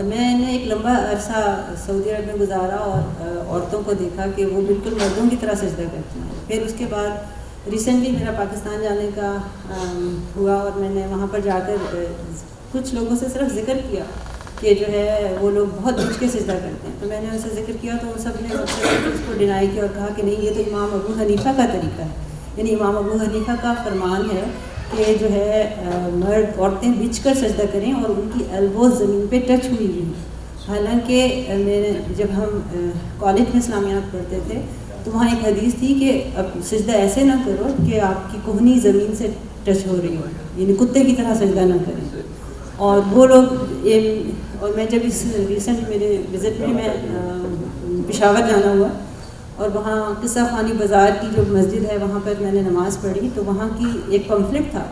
میں نے ایک لمبا عرصہ سعودی عرب میں گزارا اور عورتوں کو دیکھا کہ وہ بالکل مردوں کی طرح سجدہ کرتی ہیں. پھر اس کے بعد ریسنٹلی میرا پاکستان جانے کا ہوا اور میں نے وہاں پر جا کر کچھ لوگوں سے صرف ذکر کیا کہ جو ہے وہ لوگ بہت بچ کے سجدہ کرتے ہیں. تو میں نے ان سے ذکر کیا تو ان سب نے اس کو ڈینائی کیا اور کہا کہ نہیں، یہ تو امام ابو حنیفہ کا طریقہ ہے. یعنی امام ابو حنیفہ کا فرمان ہے کہ جو ہے مرد عورتیں بچھ کر سجدہ کریں اور ان کی ایلبوز زمین پہ ٹچ ہوئی ہوئی. حالانکہ جب ہم کالج میں اسلامیات پڑھتے تھے تو وہاں ایک حدیث تھی کہ اب سجدہ ایسے نہ کرو کہ آپ کی کوہنی زمین سے ٹچ ہو رہی ہو، یعنی کتے کی طرح سجدہ نہ کریں. اور وہ لوگ اور میں جب اس ریسنٹ میرے وزٹ میں پشاور جانا ہوا اور وہاں قصہ خوانی بازار کی جو مسجد ہے وہاں پر میں نے نماز پڑھی تو وہاں کی ایک پمفلٹ تھا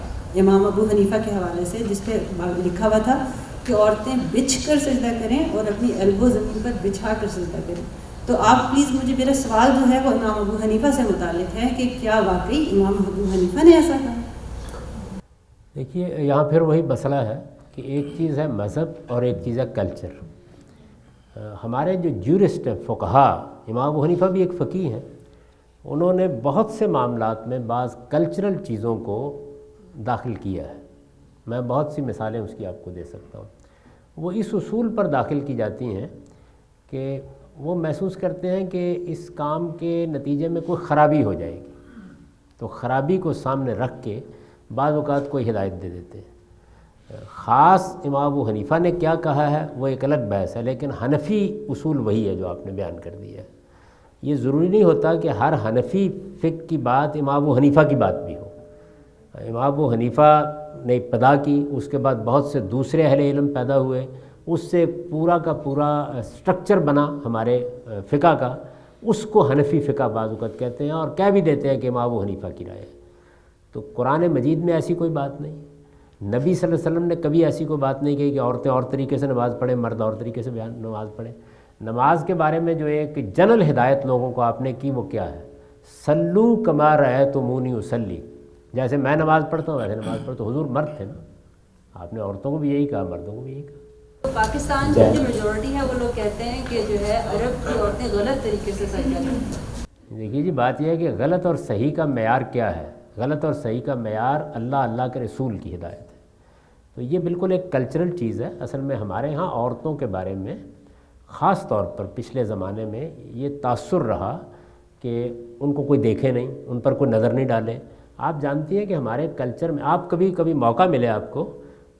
امام ابو حنیفہ کے حوالے سے جس پہ لکھا ہوا تھا کہ عورتیں بچھ کر سجدہ کریں اور اپنی ایلبو زمین پر بچھا کر سجدہ کریں. تو آپ پلیز مجھے، میرا سوال جو ہے وہ امام ابو حنیفہ سے متعلق ہے کہ کیا واقعی امام ابو حنیفہ نے ایسا کہا؟ دیکھیے، یہاں پھر وہی مسئلہ ہے کہ ایک چیز ہے مذہب اور ایک چیز ہے کلچر. ہمارے جو جورسٹ ہیں، فقہا، امام ابو حنیفہ بھی ایک فقیہ ہیں، انہوں نے بہت سے معاملات میں بعض کلچرل چیزوں کو داخل کیا ہے. میں بہت سی مثالیں اس کی آپ کو دے سکتا ہوں. وہ اس اصول پر داخل کی جاتی ہیں کہ وہ محسوس کرتے ہیں کہ اس کام کے نتیجے میں کوئی خرابی ہو جائے گی، تو خرابی کو سامنے رکھ کے بعض اوقات کوئی ہدایت دے دیتے ہیں. خاص امام ابو حنیفہ نے کیا کہا ہے وہ ایک الگ بحث ہے، لیکن حنفی اصول وہی ہے جو آپ نے بیان کر دیا ہے. یہ ضروری نہیں ہوتا کہ ہر حنفی فقہ کی بات امام ابو حنیفہ کی بات بھی ہو. امام ابو حنیفہ نے ابتدا کی، اس کے بعد بہت سے دوسرے اہل علم پیدا ہوئے، اس سے پورا کا پورا سٹرکچر بنا ہمارے فقہ کا. اس کو حنفی فقہ بعض اوقات کہتے ہیں اور کہہ بھی دیتے ہیں کہ امام ابو حنیفہ کی رائے ہے. تو قرآن مجید میں ایسی کوئی بات نہیں، نبی صلی اللہ علیہ وسلم نے کبھی ایسی کوئی بات نہیں کہی کہ عورتیں اور طریقے سے نماز پڑھیں، مرد اور طریقے سے نماز پڑھیں. نماز کے بارے میں جو ایک جنرل ہدایت لوگوں کو آپ نے کی وہ کیا ہے؟ صلو کما رأیتمونی اصلی. جیسے میں نماز پڑھتا ہوں ویسے نماز پڑھتا ہوں. حضور مرد تھے نا، آپ نے عورتوں کو بھی یہی کہا، مردوں کو بھی یہی کہا. پاکستان کی جو میجورٹی ہے وہ لوگ کہتے ہیں کہ جو ہے عرب کی عورتیں غلط طریقے سے سجدہ کرتی ہیں. دیکھیے جی، بات یہ ہے کہ غلط اور صحیح کا معیار کیا ہے؟ غلط اور صحیح کا معیار اللہ کے رسول کی ہدایت ہے. تو یہ بالکل ایک کلچرل چیز ہے. اصل میں ہمارے ہاں عورتوں کے بارے میں خاص طور پر پچھلے زمانے میں یہ تاثر رہا کہ ان کو کوئی دیکھے نہیں، ان پر کوئی نظر نہیں ڈالے. آپ جانتی ہیں کہ ہمارے کلچر میں، آپ کبھی موقع ملے آپ کو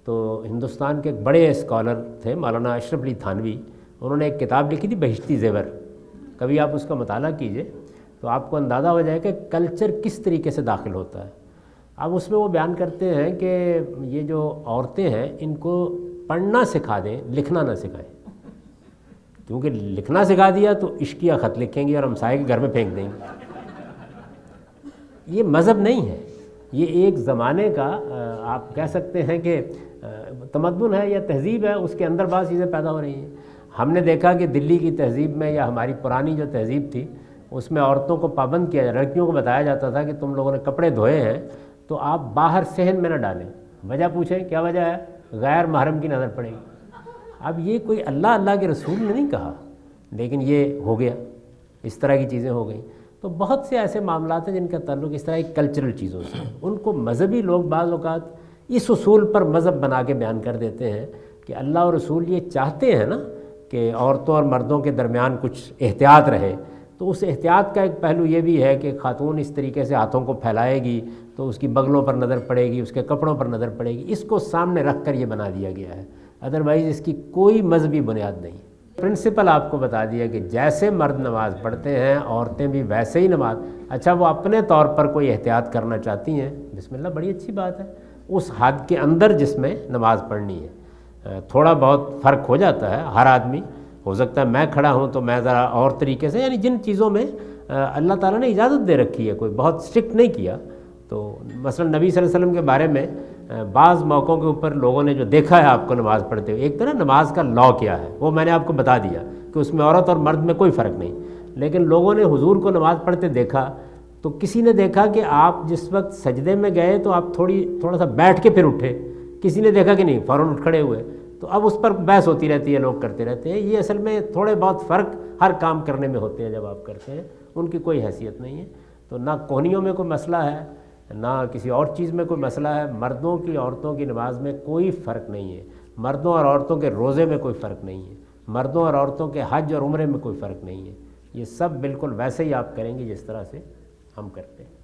تو ہندوستان کے ایک بڑے اسکالر تھے مولانا اشرف علی تھانوی، انہوں نے ایک کتاب لکھی تھی بہشتی زیور. کبھی آپ اس کا مطالعہ کیجئے تو آپ کو اندازہ ہو جائے کہ کلچر کس طریقے سے داخل ہوتا ہے. اب اس میں وہ بیان کرتے ہیں کہ یہ جو عورتیں ہیں ان کو پڑھنا سکھا دیں، لکھنا نہ سکھائیں. کیونکہ لکھنا سکھا دیا تو عشقیہ خط لکھیں گی اور ہمسائے کے گھر میں پھینک دیں گے. یہ مذہب نہیں ہے، یہ ایک زمانے کا آپ کہہ سکتے ہیں کہ تمدن ہے یا تہذیب ہے، اس کے اندر بعض چیزیں پیدا ہو رہی ہیں. ہم نے دیکھا کہ دلی کی تہذیب میں یا ہماری پرانی جو تہذیب تھی اس میں عورتوں کو پابند کیا جاتا، لڑکیوں کو بتایا جاتا تھا کہ تم لوگوں نے کپڑے دھوئے ہیں تو آپ باہر صحن میں نہ ڈالیں. وجہ پوچھیں کیا وجہ ہے؟ غیر محرم کی نظر پڑے گی. اب یہ کوئی اللہ کے رسول نے نہیں کہا، لیکن یہ ہو گیا، اس طرح کی چیزیں ہو گئیں. تو بہت سے ایسے معاملات ہیں جن کا تعلق اس طرح کی کلچرل چیزوں سے. ان کو مذہبی لوگ بعض اوقات اس اصول پر مذہب بنا کے بیان کر دیتے ہیں کہ اللہ اور رسول یہ چاہتے ہیں نا کہ عورتوں اور مردوں کے درمیان کچھ احتیاط رہے. تو اس احتیاط کا ایک پہلو یہ بھی ہے کہ خاتون اس طریقے سے ہاتھوں کو پھیلائے گی تو اس کی بغلوں پر نظر پڑے گی، اس کے کپڑوں پر نظر پڑے گی. اس کو سامنے رکھ کر یہ بنا دیا گیا ہے، ادروائز اس کی کوئی مذہبی بنیاد نہیں. پرنسپل آپ کو بتا دیا کہ جیسے مرد نماز پڑھتے ہیں عورتیں بھی ویسے ہی نماز. اچھا وہ اپنے طور پر کوئی احتیاط کرنا چاہتی ہیں، بسم اللہ، بڑی اچھی بات ہے. اس حد کے اندر جس میں نماز پڑھنی ہے، تھوڑا بہت فرق ہو جاتا ہے. ہر آدمی ہو سکتا ہے میں کھڑا ہوں تو میں ذرا اور طریقے سے، یعنی جن چیزوں میں اللہ تعالیٰ نے اجازت دے رکھی ہے، کوئی بہت اسٹرکٹ نہیں کیا. تو مثلا نبی صلی اللہ علیہ وسلم کے بارے میں بعض موقعوں کے اوپر لوگوں نے جو دیکھا ہے آپ کو نماز پڑھتے ہوئے، ایک تو نا نماز کا لا کیا ہے وہ میں نے آپ کو بتا دیا کہ اس میں عورت اور مرد میں کوئی فرق نہیں. لیکن لوگوں نے حضور کو نماز پڑھتے دیکھا تو کسی نے دیکھا کہ آپ جس وقت سجدے میں گئے تو آپ تھوڑا سا بیٹھ کے پھر اٹھے، کسی نے دیکھا کہ نہیں فوراً اٹھ کھڑے ہوئے. تو اب اس پر بحث ہوتی رہتی ہے، لوگ کرتے رہتے ہیں. یہ اصل میں تھوڑے بہت فرق ہر کام کرنے میں ہوتے ہیں جب آپ کرتے ہیں، ان کی کوئی حیثیت نہیں ہے. تو نہ کوہنیوں میں کوئی مسئلہ ہے، نہ کسی اور چیز میں کوئی مسئلہ ہے. مردوں کی عورتوں کی نماز میں کوئی فرق نہیں ہے، مردوں اور عورتوں کے روزے میں کوئی فرق نہیں ہے، مردوں اور عورتوں کے حج اور عمرے میں کوئی فرق نہیں ہے. یہ سب بالکل ویسے ہی آپ کریں گے جس طرح سے ہم کرتے ہیں.